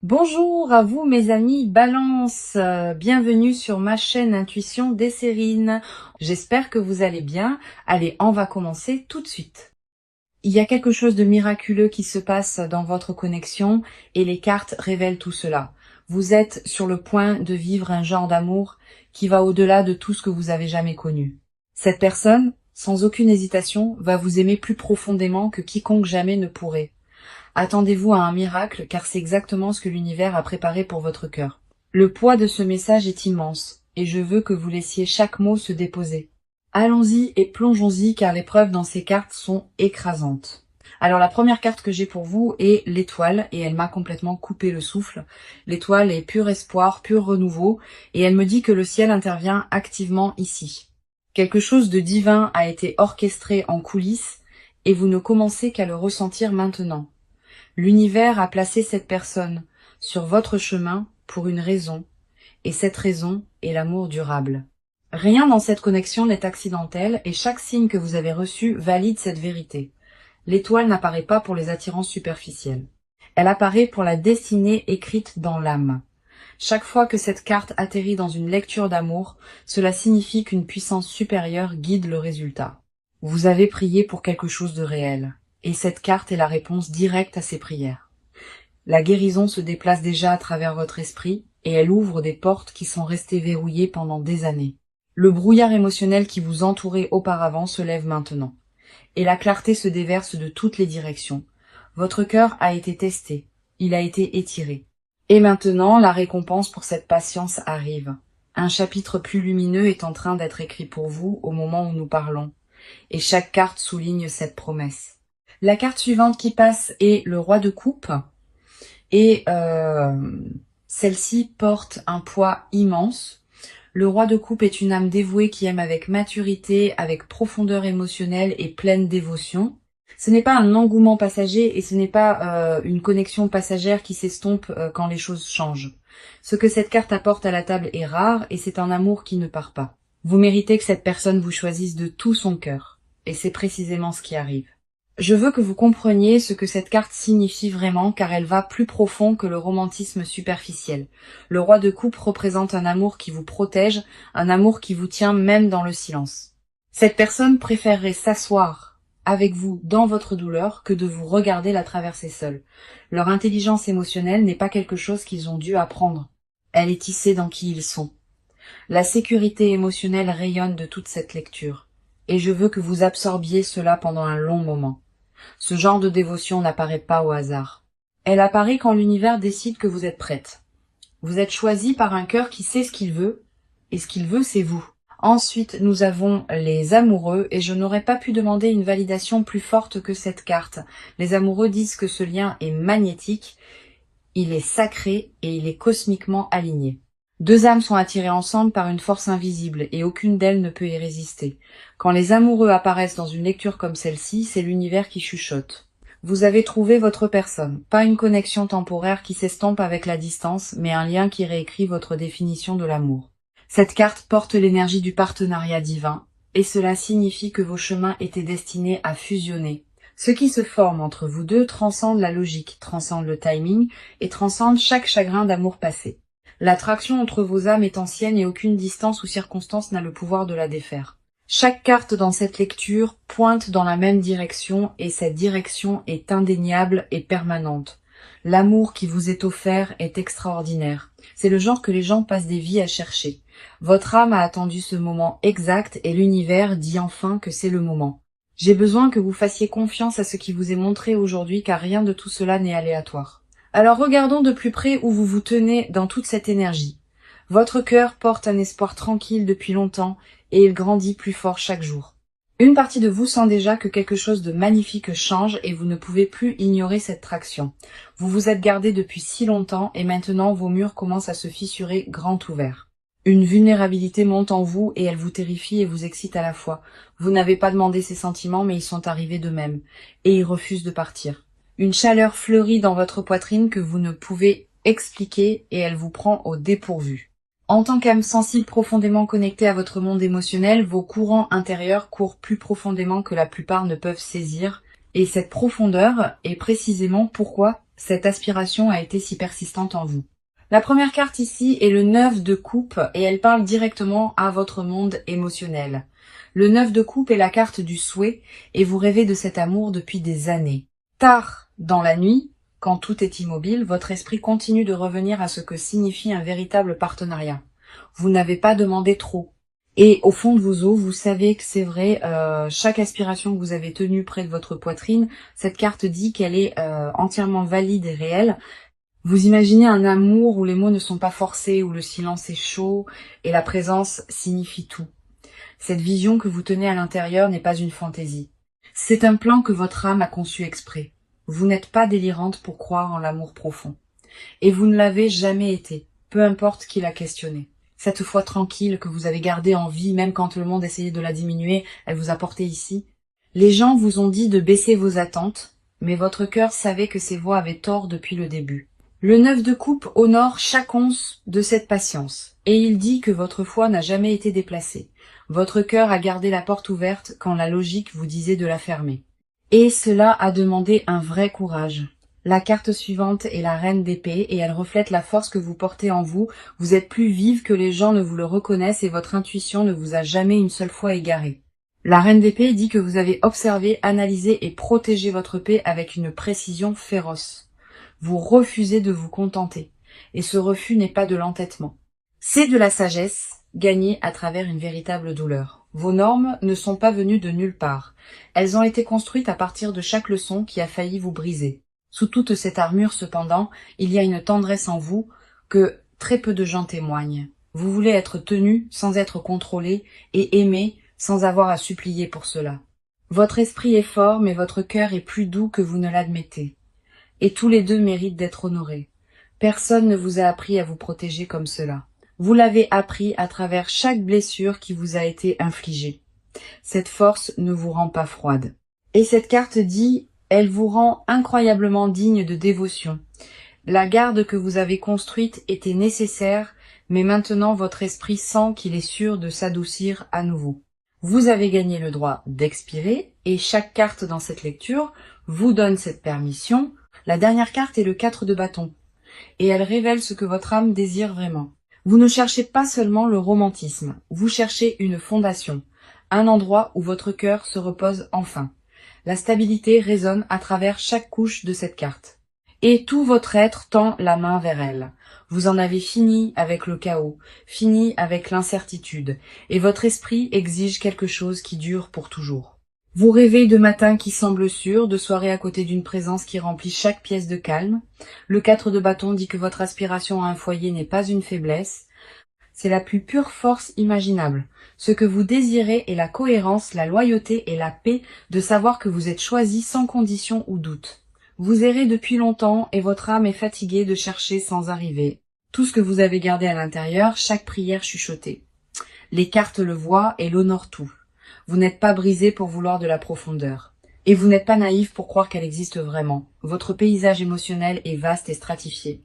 Bonjour à vous mes amis Balance, bienvenue sur ma chaîne Intuition Desserine. J'espère que vous allez bien. Allez, on va commencer tout de suite. Il y a quelque chose de miraculeux qui se passe dans votre connexion et les cartes révèlent tout cela. Vous êtes sur le point de vivre un genre d'amour qui va au-delà de tout ce que vous avez jamais connu. Cette personne, sans aucune hésitation, va vous aimer plus profondément que quiconque jamais ne pourrait. Attendez-vous à un miracle, car c'est exactement ce que l'univers a préparé pour votre cœur. Le poids de ce message est immense, et je veux que vous laissiez chaque mot se déposer. Allons-y et plongeons-y, car les preuves dans ces cartes sont écrasantes. Alors la première carte que j'ai pour vous est l'étoile, et elle m'a complètement coupé le souffle. L'étoile est pur espoir, pur renouveau, et elle me dit que le ciel intervient activement ici. Quelque chose de divin a été orchestré en coulisses, et vous ne commencez qu'à le ressentir maintenant. L'univers a placé cette personne sur votre chemin pour une raison, et cette raison est l'amour durable. Rien dans cette connexion n'est accidentel, et chaque signe que vous avez reçu valide cette vérité. L'étoile n'apparaît pas pour les attirances superficielles. Elle apparaît pour la destinée écrite dans l'âme. Chaque fois que cette carte atterrit dans une lecture d'amour, cela signifie qu'une puissance supérieure guide le résultat. Vous avez prié pour quelque chose de réel. Et cette carte est la réponse directe à ces prières. La guérison se déplace déjà à travers votre esprit et elle ouvre des portes qui sont restées verrouillées pendant des années. Le brouillard émotionnel qui vous entourait auparavant se lève maintenant. Et la clarté se déverse de toutes les directions. Votre cœur a été testé, il a été étiré. Et maintenant, la récompense pour cette patience arrive. Un chapitre plus lumineux est en train d'être écrit pour vous au moment où nous parlons. Et chaque carte souligne cette promesse. La carte suivante qui passe est le roi de coupe et celle-ci porte un poids immense. Le roi de coupe est une âme dévouée qui aime avec maturité, avec profondeur émotionnelle et pleine dévotion. Ce n'est pas un engouement passager et ce n'est pas une connexion passagère qui s'estompe quand les choses changent. Ce que cette carte apporte à la table est rare et c'est un amour qui ne part pas. Vous méritez que cette personne vous choisisse de tout son cœur et c'est précisément ce qui arrive. Je veux que vous compreniez ce que cette carte signifie vraiment car elle va plus profond que le romantisme superficiel. Le roi de coupe représente un amour qui vous protège, un amour qui vous tient même dans le silence. Cette personne préférerait s'asseoir avec vous dans votre douleur que de vous regarder la traverser seule. Leur intelligence émotionnelle n'est pas quelque chose qu'ils ont dû apprendre. Elle est tissée dans qui ils sont. La sécurité émotionnelle rayonne de toute cette lecture. Et je veux que vous absorbiez cela pendant un long moment. Ce genre de dévotion n'apparaît pas au hasard. Elle apparaît quand l'univers décide que vous êtes prête. Vous êtes choisi par un cœur qui sait ce qu'il veut, et ce qu'il veut, c'est vous. Ensuite, nous avons les amoureux, et je n'aurais pas pu demander une validation plus forte que cette carte. Les amoureux disent que ce lien est magnétique, il est sacré et il est cosmiquement aligné. Deux âmes sont attirées ensemble par une force invisible et aucune d'elles ne peut y résister. Quand les amoureux apparaissent dans une lecture comme celle-ci, c'est l'univers qui chuchote. Vous avez trouvé votre personne, pas une connexion temporaire qui s'estompe avec la distance, mais un lien qui réécrit votre définition de l'amour. Cette carte porte l'énergie du partenariat divin, et cela signifie que vos chemins étaient destinés à fusionner. Ce qui se forme entre vous deux transcende la logique, transcende le timing et transcende chaque chagrin d'amour passé. L'attraction entre vos âmes est ancienne et aucune distance ou circonstance n'a le pouvoir de la défaire. Chaque carte dans cette lecture pointe dans la même direction et cette direction est indéniable et permanente. L'amour qui vous est offert est extraordinaire. C'est le genre que les gens passent des vies à chercher. Votre âme a attendu ce moment exact et l'univers dit enfin que c'est le moment. J'ai besoin que vous fassiez confiance à ce qui vous est montré aujourd'hui car rien de tout cela n'est aléatoire. Alors regardons de plus près où vous vous tenez dans toute cette énergie. Votre cœur porte un espoir tranquille depuis longtemps et il grandit plus fort chaque jour. Une partie de vous sent déjà que quelque chose de magnifique change et vous ne pouvez plus ignorer cette traction. Vous vous êtes gardé depuis si longtemps et maintenant vos murs commencent à se fissurer grand ouverts. Une vulnérabilité monte en vous et elle vous terrifie et vous excite à la fois. Vous n'avez pas demandé ces sentiments mais ils sont arrivés d'eux-mêmes et ils refusent de partir. Une chaleur fleurit dans votre poitrine que vous ne pouvez expliquer et elle vous prend au dépourvu. En tant qu'âme sensible profondément connectée à votre monde émotionnel, vos courants intérieurs courent plus profondément que la plupart ne peuvent saisir. Et cette profondeur est précisément pourquoi cette aspiration a été si persistante en vous. La première carte ici est le 9 de coupe et elle parle directement à votre monde émotionnel. Le 9 de coupe est la carte du souhait et vous rêvez de cet amour depuis des années. Tard dans la nuit, quand tout est immobile, votre esprit continue de revenir à ce que signifie un véritable partenariat. Vous n'avez pas demandé trop. Et au fond de vos os, vous savez que c'est vrai, chaque aspiration que vous avez tenue près de votre poitrine, cette carte dit qu'elle est entièrement valide et réelle. Vous imaginez un amour où les mots ne sont pas forcés, où le silence est chaud et la présence signifie tout. Cette vision que vous tenez à l'intérieur n'est pas une fantaisie. C'est un plan que votre âme a conçu exprès. Vous n'êtes pas délirante pour croire en l'amour profond. Et vous ne l'avez jamais été, peu importe qui l'a questionné. Cette foi tranquille que vous avez gardée en vie, même quand le monde essayait de la diminuer, elle vous a porté ici. Les gens vous ont dit de baisser vos attentes, mais votre cœur savait que ces voix avaient tort depuis le début. Le 9 de coupe honore chaque once de cette patience, et il dit que votre foi n'a jamais été déplacée. Votre cœur a gardé la porte ouverte quand la logique vous disait de la fermer. Et cela a demandé un vrai courage. La carte suivante est la reine d'épée et elle reflète la force que vous portez en vous. Vous êtes plus vive que les gens ne vous le reconnaissent et votre intuition ne vous a jamais une seule fois égaré. La reine d'épée dit que vous avez observé, analysé et protégé votre paix avec une précision féroce. Vous refusez de vous contenter. Et ce refus n'est pas de l'entêtement. C'est de la sagesse gagnée à travers une véritable douleur. Vos normes ne sont pas venues de nulle part. Elles ont été construites à partir de chaque leçon qui a failli vous briser. Sous toute cette armure, cependant, il y a une tendresse en vous que très peu de gens témoignent. Vous voulez être tenu sans être contrôlé et aimé sans avoir à supplier pour cela. Votre esprit est fort, mais votre cœur est plus doux que vous ne l'admettez. Et tous les deux méritent d'être honorés. Personne ne vous a appris à vous protéger comme cela. Vous l'avez appris à travers chaque blessure qui vous a été infligée. Cette force ne vous rend pas froide. Et cette carte dit, elle vous rend incroyablement digne de dévotion. La garde que vous avez construite était nécessaire, mais maintenant votre esprit sent qu'il est sûr de s'adoucir à nouveau. Vous avez gagné le droit d'expirer, et chaque carte dans cette lecture vous donne cette permission. La dernière carte est le 4 de bâton, et elle révèle ce que votre âme désire vraiment. Vous ne cherchez pas seulement le romantisme, vous cherchez une fondation, un endroit où votre cœur se repose enfin. La stabilité résonne à travers chaque couche de cette carte. Et tout votre être tend la main vers elle. Vous en avez fini avec le chaos, fini avec l'incertitude, et votre esprit exige quelque chose qui dure pour toujours. Vous rêvez de matins qui semblent sûrs, de soirées à côté d'une présence qui remplit chaque pièce de calme. Le 4 de bâton dit que votre aspiration à un foyer n'est pas une faiblesse. C'est la plus pure force imaginable. Ce que vous désirez est la cohérence, la loyauté et la paix de savoir que vous êtes choisi sans condition ou doute. Vous errez depuis longtemps et votre âme est fatiguée de chercher sans arriver. Tout ce que vous avez gardé à l'intérieur, chaque prière chuchotée. Les cartes le voient et l'honorent tout. Vous n'êtes pas brisé pour vouloir de la profondeur. Et vous n'êtes pas naïf pour croire qu'elle existe vraiment. Votre paysage émotionnel est vaste et stratifié.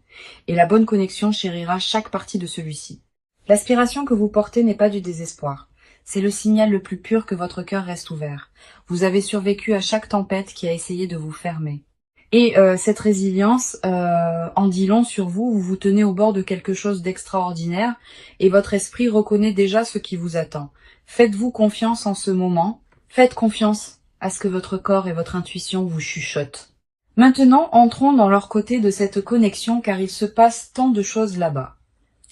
Et la bonne connexion chérira chaque partie de celui-ci. L'aspiration que vous portez n'est pas du désespoir. C'est le signal le plus pur que votre cœur reste ouvert. Vous avez survécu à chaque tempête qui a essayé de vous fermer. Et cette résilience en dit long sur vous. Vous vous tenez au bord de quelque chose d'extraordinaire et votre esprit reconnaît déjà ce qui vous attend. Faites-vous confiance en ce moment. Faites confiance à ce que votre corps et votre intuition vous chuchotent. Maintenant, entrons dans leur côté de cette connexion car il se passe tant de choses là-bas.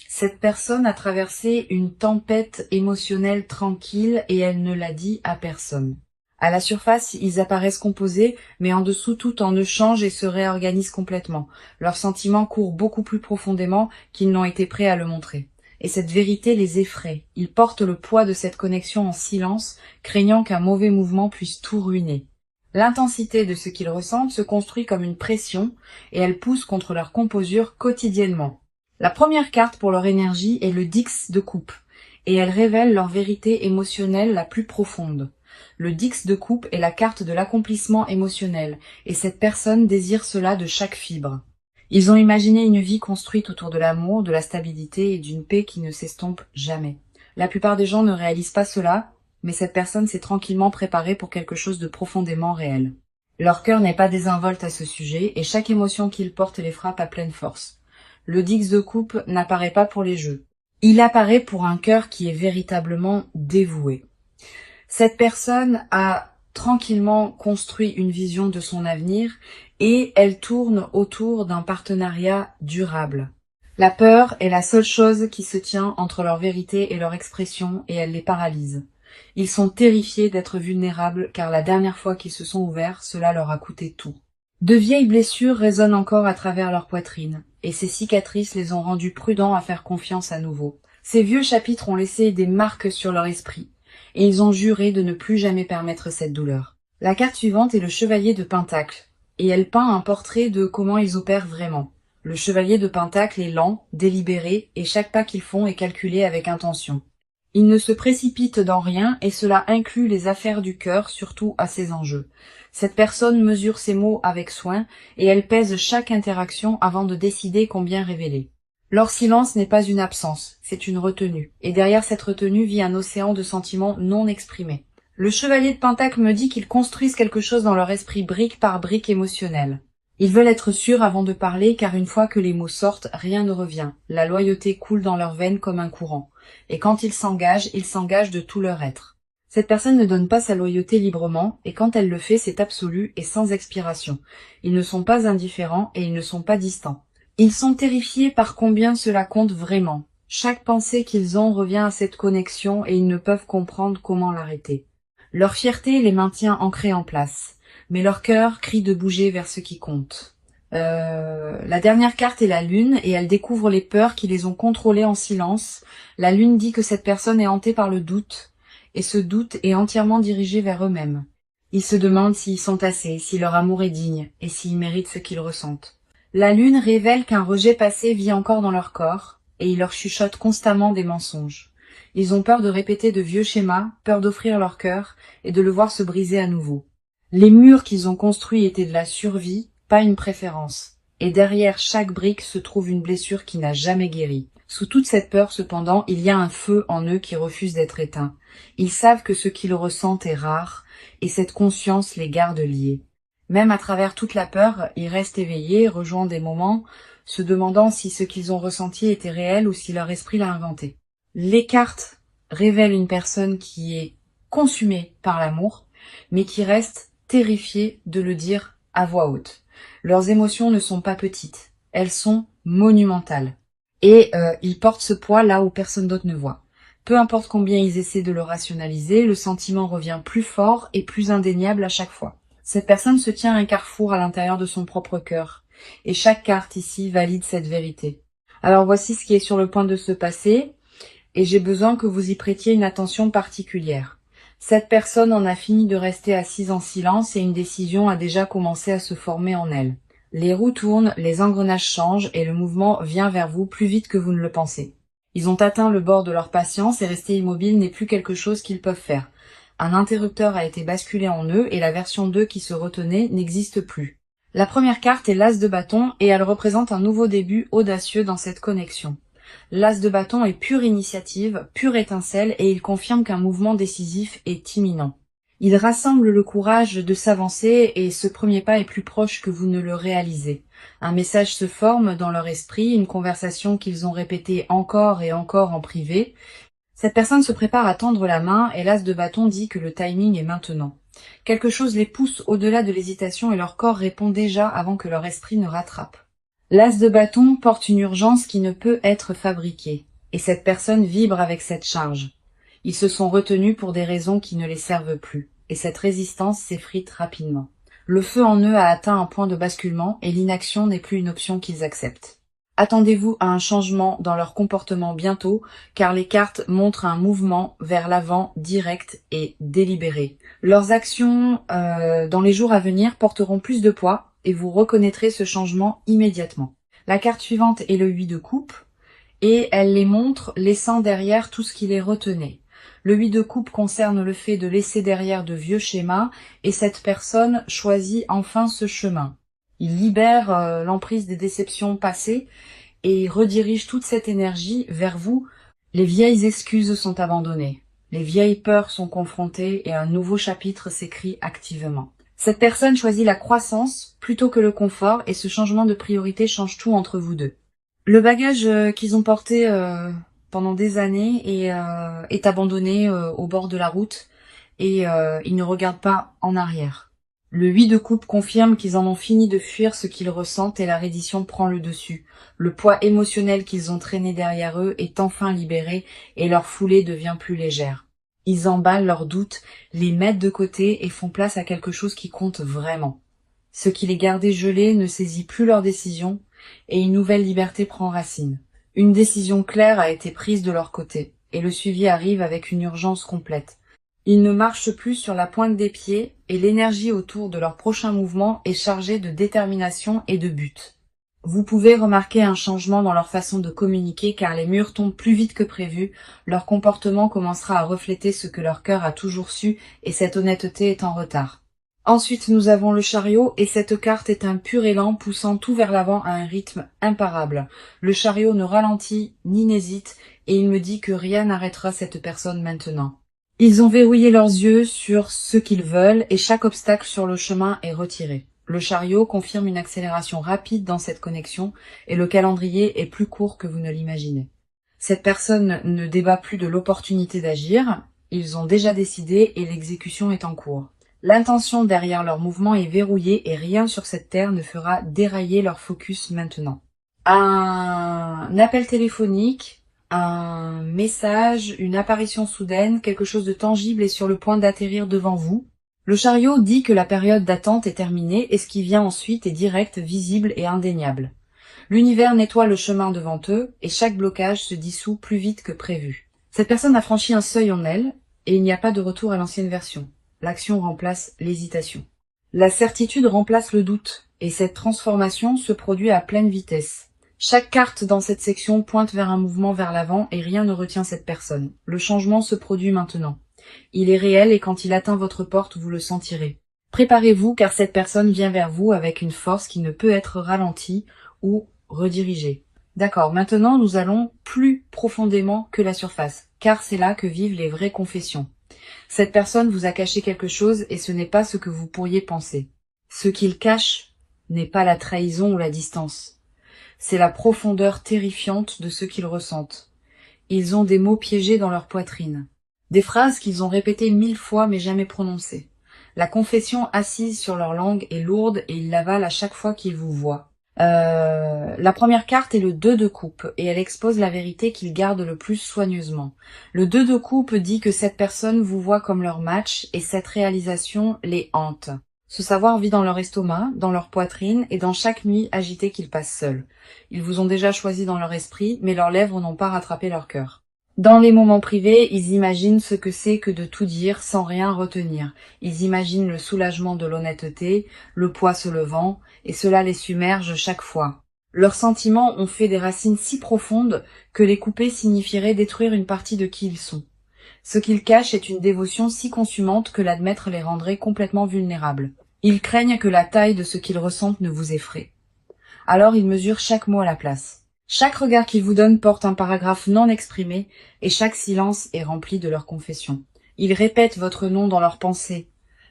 Cette personne a traversé une tempête émotionnelle tranquille et elle ne l'a dit à personne. À la surface, ils apparaissent composés, mais en dessous tout en eux change et se réorganise complètement. Leurs sentiments courent beaucoup plus profondément qu'ils n'ont été prêts à le montrer. Et cette vérité les effraie. Ils portent le poids de cette connexion en silence, craignant qu'un mauvais mouvement puisse tout ruiner. L'intensité de ce qu'ils ressentent se construit comme une pression et elle pousse contre leur composure quotidiennement. La première carte pour leur énergie est le 10 de coupe et elle révèle leur vérité émotionnelle la plus profonde. Le 10 de coupe est la carte de l'accomplissement émotionnel et cette personne désire cela de chaque fibre. Ils ont imaginé une vie construite autour de l'amour, de la stabilité et d'une paix qui ne s'estompe jamais. La plupart des gens ne réalisent pas cela, mais cette personne s'est tranquillement préparée pour quelque chose de profondément réel. Leur cœur n'est pas désinvolte à ce sujet et chaque émotion qu'ils portent les frappe à pleine force. Le Dix de coupe n'apparaît pas pour les jeux. Il apparaît pour un cœur qui est véritablement dévoué. Cette personne a tranquillement construit une vision de son avenir et elle tourne autour d'un partenariat durable. La peur est la seule chose qui se tient entre leur vérité et leur expression et elle les paralyse. Ils sont terrifiés d'être vulnérables car la dernière fois qu'ils se sont ouverts, cela leur a coûté tout. De vieilles blessures résonnent encore à travers leur poitrine et ces cicatrices les ont rendus prudents à faire confiance à nouveau. Ces vieux chapitres ont laissé des marques sur leur esprit et ils ont juré de ne plus jamais permettre cette douleur. La carte suivante est le chevalier de Pentacle et elle peint un portrait de comment ils opèrent vraiment. Le chevalier de Pentacle est lent, délibéré, et chaque pas qu'ils font est calculé avec intention. Ils ne se précipitent dans rien, et cela inclut les affaires du cœur, surtout à ses enjeux. Cette personne mesure ses mots avec soin, et elle pèse chaque interaction avant de décider combien révéler. Leur silence n'est pas une absence, c'est une retenue, et derrière cette retenue vit un océan de sentiments non exprimés. Le chevalier de Pentacle me dit qu'ils construisent quelque chose dans leur esprit brique par brique émotionnelle. Ils veulent être sûrs avant de parler car une fois que les mots sortent, rien ne revient. La loyauté coule dans leurs veines comme un courant. Et quand ils s'engagent de tout leur être. Cette personne ne donne pas sa loyauté librement et quand elle le fait, c'est absolu et sans expiration. Ils ne sont pas indifférents et ils ne sont pas distants. Ils sont terrifiés par combien cela compte vraiment. Chaque pensée qu'ils ont revient à cette connexion et ils ne peuvent comprendre comment l'arrêter. Leur fierté les maintient ancrés en place. Mais leur cœur crie de bouger vers ce qui compte. La dernière carte est la lune et elle découvre les peurs qui les ont contrôlés en silence. La lune dit que cette personne est hantée par le doute et ce doute est entièrement dirigé vers eux-mêmes. Ils se demandent s'ils sont assez, si leur amour est digne et s'ils méritent ce qu'ils ressentent. La lune révèle qu'un rejet passé vit encore dans leur corps et il leur chuchote constamment des mensonges. Ils ont peur de répéter de vieux schémas, peur d'offrir leur cœur et de le voir se briser à nouveau. Les murs qu'ils ont construits étaient de la survie, pas une préférence. Et derrière chaque brique se trouve une blessure qui n'a jamais guéri. Sous toute cette peur, cependant, il y a un feu en eux qui refuse d'être éteint. Ils savent que ce qu'ils ressentent est rare, et cette conscience les garde liés. Même à travers toute la peur, ils restent éveillés, rejoignent des moments, se demandant si ce qu'ils ont ressenti était réel ou si leur esprit l'a inventé. Les cartes révèlent une personne qui est consumée par l'amour, mais qui reste terrifiés de le dire à voix haute. Leurs émotions ne sont pas petites, elles sont monumentales. Et ils portent ce poids là où personne d'autre ne voit. Peu importe combien ils essaient de le rationaliser, le sentiment revient plus fort et plus indéniable à chaque fois. Cette personne se tient à un carrefour à l'intérieur de son propre cœur. Et chaque carte ici valide cette vérité. Alors voici ce qui est sur le point de se passer, et j'ai besoin que vous y prêtiez une attention particulière. Cette personne en a fini de rester assise en silence et une décision a déjà commencé à se former en elle. Les roues tournent, les engrenages changent et le mouvement vient vers vous plus vite que vous ne le pensez. Ils ont atteint le bord de leur patience et rester immobile n'est plus quelque chose qu'ils peuvent faire. Un interrupteur a été basculé en eux et la version 2 qui se retenait n'existe plus. La première carte est l'As de bâton et elle représente un nouveau début audacieux dans cette connexion. L'As de bâton est pure initiative, pure étincelle et il confirme qu'un mouvement décisif est imminent. Il rassemble le courage de s'avancer et ce premier pas est plus proche que vous ne le réalisez. Un message se forme dans leur esprit, une conversation qu'ils ont répétée encore et encore en privé. Cette personne se prépare à tendre la main et l'As de bâton dit que le timing est maintenant. Quelque chose les pousse au-delà de l'hésitation et leur corps répond déjà avant que leur esprit ne rattrape. L'As de bâton porte une urgence qui ne peut être fabriquée, et cette personne vibre avec cette charge. Ils se sont retenus pour des raisons qui ne les servent plus, et cette résistance s'effrite rapidement. Le feu en eux a atteint un point de basculement, et l'inaction n'est plus une option qu'ils acceptent. Attendez-vous à un changement dans leur comportement bientôt, car les cartes montrent un mouvement vers l'avant direct et délibéré. Leurs actions dans les jours à venir porteront plus de poids, et vous reconnaîtrez ce changement immédiatement. La carte suivante est le 8 de coupe, et elle les montre laissant derrière tout ce qui les retenait. Le 8 de coupe concerne le fait de laisser derrière de vieux schémas, et cette personne choisit enfin ce chemin. Il libère l'emprise des déceptions passées, et redirige toute cette énergie vers vous. Les vieilles excuses sont abandonnées, les vieilles peurs sont confrontées, et un nouveau chapitre s'écrit activement. Cette personne choisit la croissance plutôt que le confort et ce changement de priorité change tout entre vous deux. Le bagage qu'ils ont porté pendant des années est abandonné au bord de la route et ils ne regardent pas en arrière. Le 8 de coupe confirme qu'ils en ont fini de fuir ce qu'ils ressentent et la reddition prend le dessus. Le poids émotionnel qu'ils ont traîné derrière eux est enfin libéré et leur foulée devient plus légère. Ils emballent leurs doutes, les mettent de côté et font place à quelque chose qui compte vraiment. Ce qui les gardait gelés ne saisit plus leurs décisions et une nouvelle liberté prend racine. Une décision claire a été prise de leur côté et le suivi arrive avec une urgence complète. Ils ne marchent plus sur la pointe des pieds et l'énergie autour de leur prochain mouvement est chargée de détermination et de but. Vous pouvez remarquer un changement dans leur façon de communiquer car les murs tombent plus vite que prévu, leur comportement commencera à refléter ce que leur cœur a toujours su et cette honnêteté est en retard. Ensuite, nous avons le chariot et cette carte est un pur élan poussant tout vers l'avant à un rythme imparable. Le chariot ne ralentit ni n'hésite et il me dit que rien n'arrêtera cette personne maintenant. Ils ont verrouillé leurs yeux sur ce qu'ils veulent et chaque obstacle sur le chemin est retiré. Le chariot confirme une accélération rapide dans cette connexion et le calendrier est plus court que vous ne l'imaginez. Cette personne ne débat plus de l'opportunité d'agir, ils ont déjà décidé et l'exécution est en cours. L'intention derrière leur mouvement est verrouillée et rien sur cette terre ne fera dérailler leur focus maintenant. Un appel téléphonique, un message, une apparition soudaine, quelque chose de tangible est sur le point d'atterrir devant vous. Le chariot dit que la période d'attente est terminée et ce qui vient ensuite est direct, visible et indéniable. L'univers nettoie le chemin devant eux et chaque blocage se dissout plus vite que prévu. Cette personne a franchi un seuil en elle et il n'y a pas de retour à l'ancienne version. L'action remplace l'hésitation. La certitude remplace le doute et cette transformation se produit à pleine vitesse. Chaque carte dans cette section pointe vers un mouvement vers l'avant et rien ne retient cette personne. Le changement se produit maintenant. Il est réel et quand il atteint votre porte, vous le sentirez. Préparez-vous car cette personne vient vers vous avec une force qui ne peut être ralentie ou redirigée. D'accord, maintenant nous allons plus profondément que la surface, car c'est là que vivent les vraies confessions. Cette personne vous a caché quelque chose et ce n'est pas ce que vous pourriez penser. Ce qu'il cache n'est pas la trahison ou la distance. C'est la profondeur terrifiante de ce qu'ils ressentent. Ils ont des mots piégés dans leur poitrine. Des phrases qu'ils ont répétées 1000 fois mais jamais prononcées. La confession assise sur leur langue est lourde et ils l'avalent à chaque fois qu'ils vous voient. La première carte est le 2 de coupe et elle expose la vérité qu'ils gardent le plus soigneusement. Le 2 de coupe dit que cette personne vous voit comme leur match et cette réalisation les hante. Ce savoir vit dans leur estomac, dans leur poitrine et dans chaque nuit agitée qu'ils passent seuls. Ils vous ont déjà choisi dans leur esprit mais leurs lèvres n'ont pas rattrapé leur cœur. Dans les moments privés, ils imaginent ce que c'est que de tout dire sans rien retenir. Ils imaginent le soulagement de l'honnêteté, le poids se levant, et cela les submerge chaque fois. Leurs sentiments ont fait des racines si profondes que les couper signifierait détruire une partie de qui ils sont. Ce qu'ils cachent est une dévotion si consumante que l'admettre les rendrait complètement vulnérables. Ils craignent que la taille de ce qu'ils ressentent ne vous effraie. Alors ils mesurent chaque mot à la place. Chaque regard qu'ils vous donnent porte un paragraphe non exprimé et chaque silence est rempli de leur confession. Ils répètent votre nom dans leurs pensées,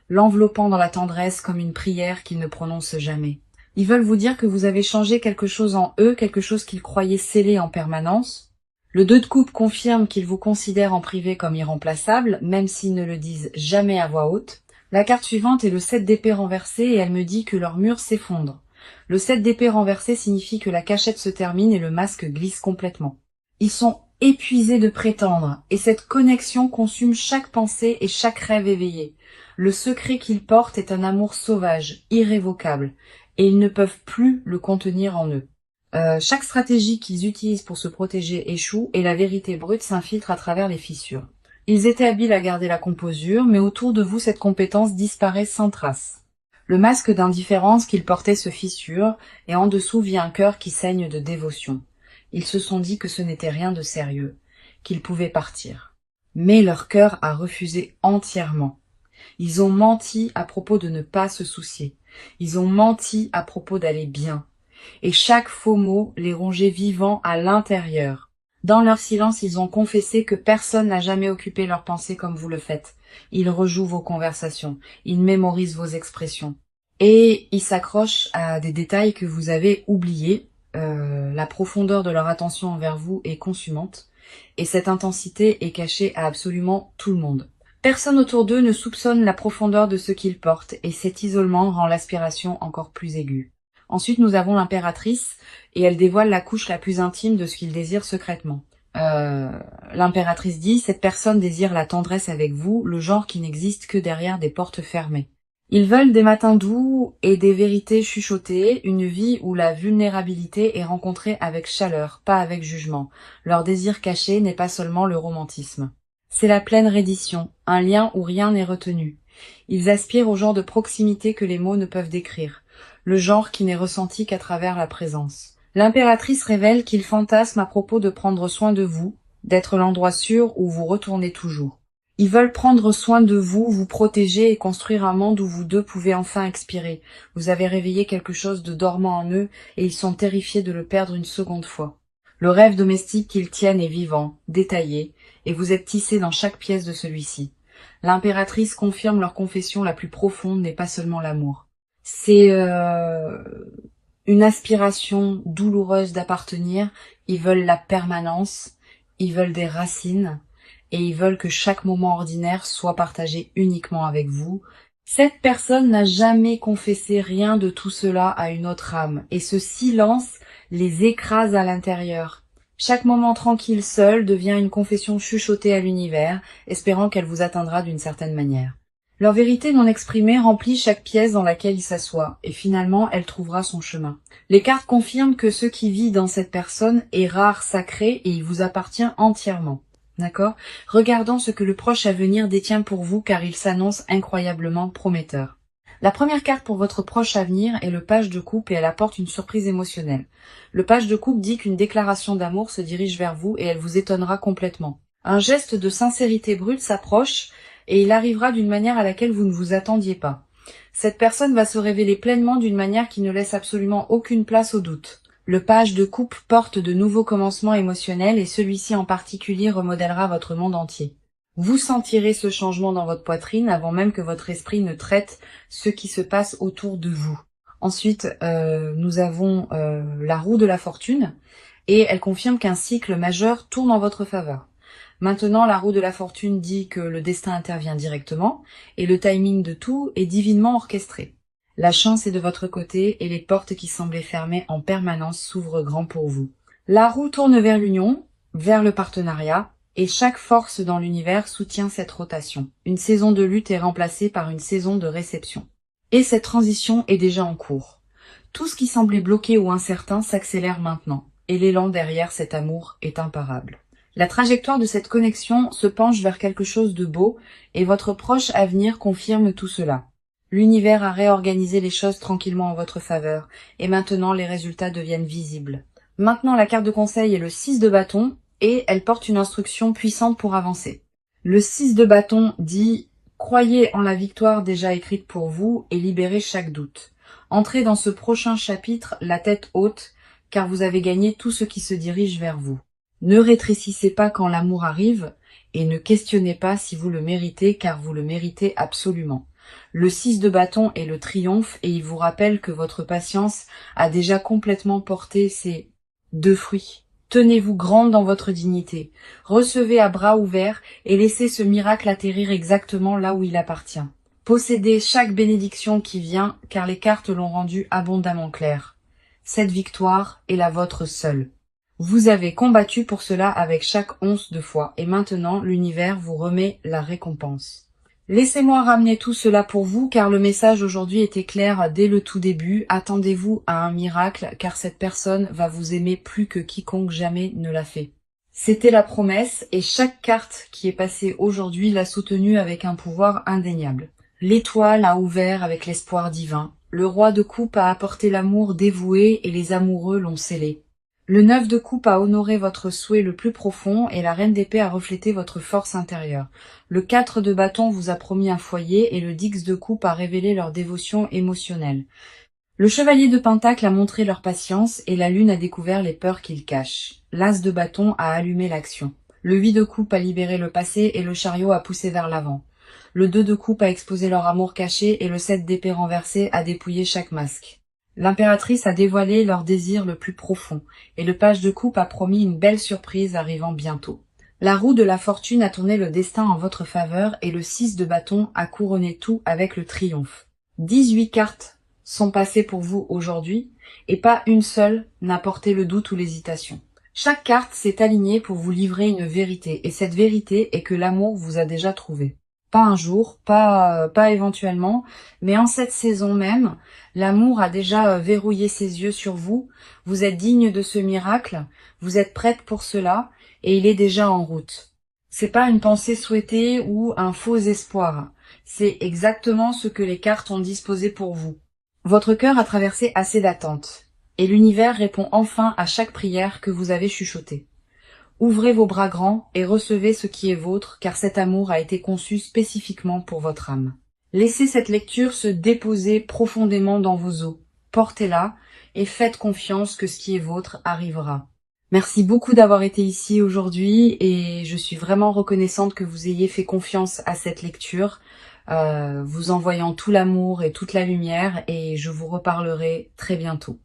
l'enveloppant dans la tendresse comme une prière qu'ils ne prononcent jamais. Ils veulent vous dire que vous avez changé quelque chose en eux, quelque chose qu'ils croyaient scellé en permanence. Le 2 de coupe confirme qu'ils vous considèrent en privé comme irremplaçable, même s'ils ne le disent jamais à voix haute. La carte suivante est le 7 d'épée renversé et elle me dit que leur mur s'effondre. Le 7 d'épée renversé signifie que la cachette se termine et le masque glisse complètement. Ils sont épuisés de prétendre, et cette connexion consume chaque pensée et chaque rêve éveillé. Le secret qu'ils portent est un amour sauvage, irrévocable, et ils ne peuvent plus le contenir en eux. Chaque stratégie qu'ils utilisent pour se protéger échoue, et la vérité brute s'infiltre à travers les fissures. Ils étaient habiles à garder la composure, mais autour de vous cette compétence disparaît sans trace. Le masque d'indifférence qu'ils portaient se fissure, et en dessous vient un cœur qui saigne de dévotion. Ils se sont dit que ce n'était rien de sérieux, qu'ils pouvaient partir. Mais leur cœur a refusé entièrement. Ils ont menti à propos de ne pas se soucier. Ils ont menti à propos d'aller bien. Et chaque faux mot les rongeait vivants à l'intérieur. Dans leur silence, ils ont confessé que personne n'a jamais occupé leurs pensées comme vous le faites. Ils rejouent vos conversations, ils mémorisent vos expressions. Et ils s'accrochent à des détails que vous avez oubliés. La profondeur de leur attention envers vous est consumante. Et cette intensité est cachée à absolument tout le monde. Personne autour d'eux ne soupçonne la profondeur de ce qu'ils portent, et cet isolement rend l'aspiration encore plus aiguë. Ensuite, nous avons l'impératrice, et elle dévoile la couche la plus intime de ce qu'ils désirent secrètement. L'impératrice dit, cette personne désire la tendresse avec vous, le genre qui n'existe que derrière des portes fermées. Ils veulent des matins doux et des vérités chuchotées, une vie où la vulnérabilité est rencontrée avec chaleur, pas avec jugement. Leur désir caché n'est pas seulement le romantisme. C'est la pleine reddition, un lien où rien n'est retenu. Ils aspirent au genre de proximité que les mots ne peuvent décrire, le genre qui n'est ressenti qu'à travers la présence. L'impératrice révèle qu'ils fantasment à propos de prendre soin de vous, d'être l'endroit sûr où vous retournez toujours. Ils veulent prendre soin de vous, vous protéger et construire un monde où vous deux pouvez enfin expirer. Vous avez réveillé quelque chose de dormant en eux et ils sont terrifiés de le perdre une seconde fois. Le rêve domestique qu'ils tiennent est vivant, détaillé, et vous êtes tissé dans chaque pièce de celui-ci. L'impératrice confirme leur confession la plus profonde n'est pas seulement l'amour. C'est une aspiration douloureuse d'appartenir, ils veulent la permanence, ils veulent des racines, et ils veulent que chaque moment ordinaire soit partagé uniquement avec vous. Cette personne n'a jamais confessé rien de tout cela à une autre âme, et ce silence les écrase à l'intérieur. Chaque moment tranquille seul devient une confession chuchotée à l'univers, espérant qu'elle vous atteindra d'une certaine manière. Leur vérité non exprimée remplit chaque pièce dans laquelle il s'assoit, et finalement elle trouvera son chemin. Les cartes confirment que ce qui vit dans cette personne est rare, sacré, et il vous appartient entièrement. D'accord ? Regardons ce que le proche à venir détient pour vous car il s'annonce incroyablement prometteur. La première carte pour votre proche à venir est le page de coupe et elle apporte une surprise émotionnelle. Le page de coupe dit qu'une déclaration d'amour se dirige vers vous et elle vous étonnera complètement. Un geste de sincérité brute s'approche et il arrivera d'une manière à laquelle vous ne vous attendiez pas. Cette personne va se révéler pleinement d'une manière qui ne laisse absolument aucune place au doute. Le page de coupe porte de nouveaux commencements émotionnels et celui-ci en particulier remodèlera votre monde entier. Vous sentirez ce changement dans votre poitrine avant même que votre esprit ne traite ce qui se passe autour de vous. Ensuite, nous avons la roue de la fortune et elle confirme qu'un cycle majeur tourne en votre faveur. Maintenant, la roue de la fortune dit que le destin intervient directement et le timing de tout est divinement orchestré. La chance est de votre côté et les portes qui semblaient fermées en permanence s'ouvrent grand pour vous. La roue tourne vers l'union, vers le partenariat, et chaque force dans l'univers soutient cette rotation. Une saison de lutte est remplacée par une saison de réception. Et cette transition est déjà en cours. Tout ce qui semblait bloqué ou incertain s'accélère maintenant, et l'élan derrière cet amour est imparable. La trajectoire de cette connexion se penche vers quelque chose de beau, et votre proche avenir confirme tout cela. L'univers a réorganisé les choses tranquillement en votre faveur, et maintenant les résultats deviennent visibles. Maintenant la carte de conseil est le 6 de bâton, et elle porte une instruction puissante pour avancer. Le 6 de bâton dit « Croyez en la victoire déjà écrite pour vous et libérez chaque doute. Entrez dans ce prochain chapitre la tête haute, car vous avez gagné tout ce qui se dirige vers vous. Ne rétrécissez pas quand l'amour arrive, et ne questionnez pas si vous le méritez, car vous le méritez absolument. » Le 6 de bâton est le triomphe et il vous rappelle que votre patience a déjà complètement porté ses 2 fruits. Tenez-vous grande dans votre dignité, recevez à bras ouverts et laissez ce miracle atterrir exactement là où il appartient. Possédez chaque bénédiction qui vient car les cartes l'ont rendu abondamment clair. Cette victoire est la vôtre seule. Vous avez combattu pour cela avec chaque once de foi et maintenant l'univers vous remet la récompense. Laissez-moi ramener tout cela pour vous, car le message aujourd'hui était clair dès le tout début. Attendez-vous à un miracle, car cette personne va vous aimer plus que quiconque jamais ne l'a fait. C'était la promesse, et chaque carte qui est passée aujourd'hui l'a soutenue avec un pouvoir indéniable. L'étoile a ouvert avec l'espoir divin. Le roi de coupe a apporté l'amour dévoué, et les amoureux l'ont scellé. Le 9 de coupe a honoré votre souhait le plus profond et la reine d'épée a reflété votre force intérieure. Le 4 de bâton vous a promis un foyer et le 10 de coupe a révélé leur dévotion émotionnelle. Le chevalier de Pentacle a montré leur patience et la lune a découvert les peurs qu'ils cachent. L'as de bâton a allumé l'action. Le 8 de coupe a libéré le passé et le chariot a poussé vers l'avant. Le 2 de coupe a exposé leur amour caché et le 7 d'épée renversé a dépouillé chaque masque. L'impératrice a dévoilé leur désir le plus profond et le page de coupe a promis une belle surprise arrivant bientôt. La roue de la fortune a tourné le destin en votre faveur et le 6 de bâton a couronné tout avec le triomphe. 18 cartes sont passées pour vous aujourd'hui et pas une seule n'a porté le doute ou l'hésitation. Chaque carte s'est alignée pour vous livrer une vérité et cette vérité est que l'amour vous a déjà trouvé. Pas un jour, pas éventuellement, mais en cette saison même, l'amour a déjà verrouillé ses yeux sur vous, vous êtes digne de ce miracle, vous êtes prête pour cela et il est déjà en route. C'est pas une pensée souhaitée ou un faux espoir, c'est exactement ce que les cartes ont disposé pour vous. Votre cœur a traversé assez d'attentes, et l'univers répond enfin à chaque prière que vous avez chuchotée. Ouvrez vos bras grands et recevez ce qui est vôtre, car cet amour a été conçu spécifiquement pour votre âme. Laissez cette lecture se déposer profondément dans vos os. Portez-la et faites confiance que ce qui est vôtre arrivera. Merci beaucoup d'avoir été ici aujourd'hui et je suis vraiment reconnaissante que vous ayez fait confiance à cette lecture, vous envoyant tout l'amour et toute la lumière et je vous reparlerai très bientôt.